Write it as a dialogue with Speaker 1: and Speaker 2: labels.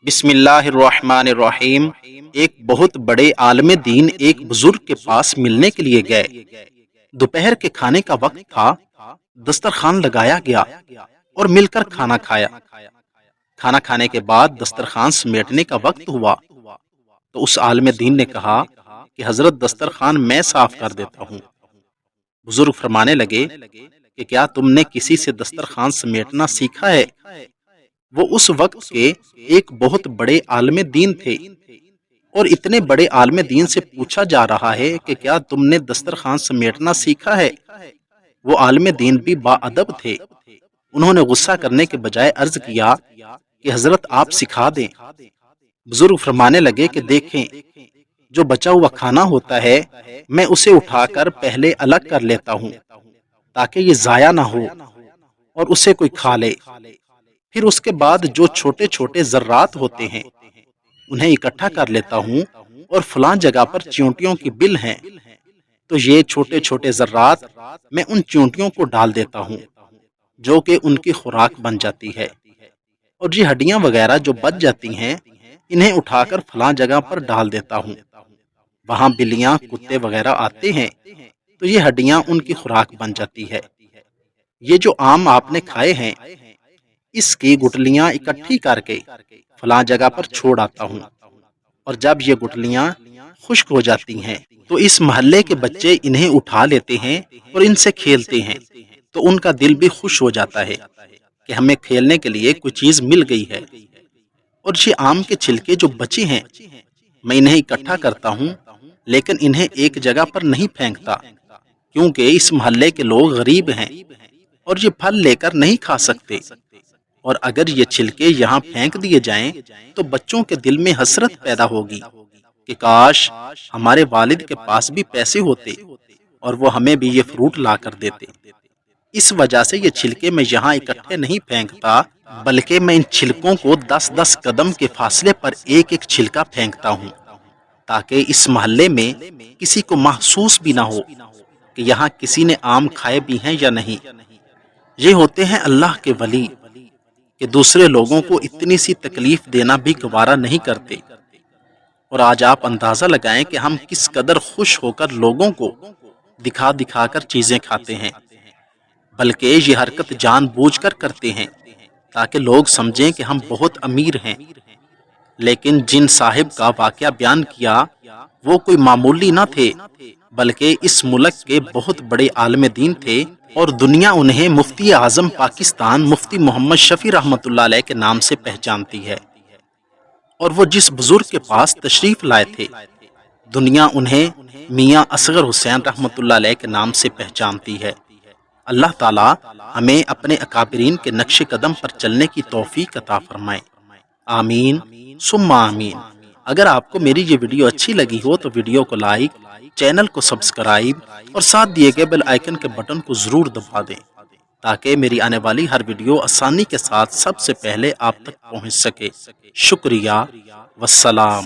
Speaker 1: بسم اللہ الرحمن الرحیم۔ ایک بہت بڑے عالم دین ایک بزرگ کے پاس ملنے کے لیے گئے۔ دوپہر کے کھانے کا وقت تھا، دسترخوان لگایا گیا اور مل کر کھانا کھایا۔ کھانا کھانے کے بعد دسترخوان سمیٹنے کا وقت ہوا تو اس عالم دین نے کہا کہ حضرت دسترخوان میں صاف کر دیتا ہوں۔ بزرگ فرمانے لگے کہ کیا تم نے کسی سے دسترخوان سمیٹنا سیکھا ہے؟ وہ اس وقت کے ایک بہت بڑے عالم دین تھے اور اتنے بڑے عالم دین سے پوچھا جا رہا ہے کہ کیا تم نے دسترخوان سمیٹنا سیکھا ہے؟ وہ عالم دین بھی با ادب تھے۔ انہوں نے غصہ کرنے کے بجائے عرض کیا کہ حضرت آپ سکھا دیں۔ بزرگ فرمانے لگے کہ دیکھیں، جو بچا ہوا کھانا ہوتا ہے میں اسے اٹھا کر پہلے الگ کر لیتا ہوں تاکہ یہ ضائع نہ ہو اور اسے کوئی کھا لے۔ پھر اس کے بعد جو چھوٹے چھوٹے ذرات ہوتے ہیں انہیں اکٹھا کر لیتا ہوں اور فلاں جگہ پر چیونٹیوں کی بل ہیں تو یہ چھوٹے چھوٹے ذرات میں ان چیونٹیوں کو ڈال دیتا ہوں جو کہ ان کی خوراک بن جاتی ہے، اور یہ ہڈیاں وغیرہ جو بچ جاتی ہیں انہیں اٹھا کر فلاں جگہ پر ڈال دیتا ہوں۔ وہاں بلیاں کتے وغیرہ آتے ہیں تو یہ ہڈیاں ان کی خوراک بن جاتی ہے۔ یہ جو آم آپ نے کھائے ہیں اس کی گٹلیاں اکٹھی کر کے فلاں جگہ پر چھوڑ آتا ہوں، اور جب یہ گٹلیاں خشک ہو جاتی ہیں تو اس محلے کے بچے انہیں اٹھا لیتے ہیں اور ان سے کھیلتے ہیں تو ان کا دل بھی خوش ہو جاتا ہے کہ ہمیں کھیلنے کے لیے کوئی چیز مل گئی ہے۔ اور یہ آم کے چھلکے جو بچے ہیں میں انہیں اکٹھا کرتا ہوں لیکن انہیں ایک جگہ پر نہیں پھینکتا کیونکہ اس محلے کے لوگ غریب ہیں اور یہ پھل لے کر نہیں کھا سکتے، اور اگر یہ چھلکے یہاں پھینک دیے جائیں تو بچوں کے دل میں حسرت پیدا ہوگی کہ کاش ہمارے والد کے پاس بھی پیسے ہوتے اور وہ ہمیں بھی یہ فروٹ لا کر دیتے۔ اس وجہ سے یہ چھلکے میں یہاں اکٹھے نہیں پھینکتا بلکہ میں ان چھلکوں کو 10-10 قدم کے فاصلے پر ایک ایک چھلکا پھینکتا ہوں تاکہ اس محلے میں کسی کو محسوس بھی نہ ہو کہ یہاں کسی نے آم کھائے بھی ہیں یا نہیں۔ یہ ہوتے ہیں اللہ کے ولی کہ دوسرے لوگوں کو اتنی سی تکلیف دینا بھی گوارا نہیں کرتے، اور آج آپ اندازہ لگائیں کہ ہم کس قدر خوش ہو کر لوگوں کو دکھا دکھا کر چیزیں کھاتے ہیں، بلکہ یہ حرکت جان بوجھ کر کرتے ہیں تاکہ لوگ سمجھیں کہ ہم بہت امیر ہیں۔ لیکن جن صاحب کا واقعہ بیان کیا وہ کوئی معمولی نہ تھے بلکہ اس ملک کے بہت بڑے عالم دین تھے، اور دنیا انہیں مفتی اعظم پاکستان مفتی محمد شفیع رحمۃ اللہ علیہ کے نام سے پہچانتی ہے۔ اور وہ جس بزرگ کے پاس تشریف لائے تھے دنیا انہیں میاں اصغر حسین رحمۃ اللہ علیہ کے نام سے پہچانتی ہے۔ اللہ تعالی ہمیں اپنے اکابرین کے نقش قدم پر چلنے کی توفیق عطا فرمائے، آمین ثم آمین۔ اگر آپ کو میری یہ ویڈیو اچھی لگی ہو تو ویڈیو کو لائک، چینل کو سبسکرائب اور ساتھ دیے گئے بیل آئیکن کے بٹن کو ضرور دبا دیں تاکہ میری آنے والی ہر ویڈیو آسانی کے ساتھ سب سے پہلے آپ تک پہنچ سکے۔ شکریہ، والسلام۔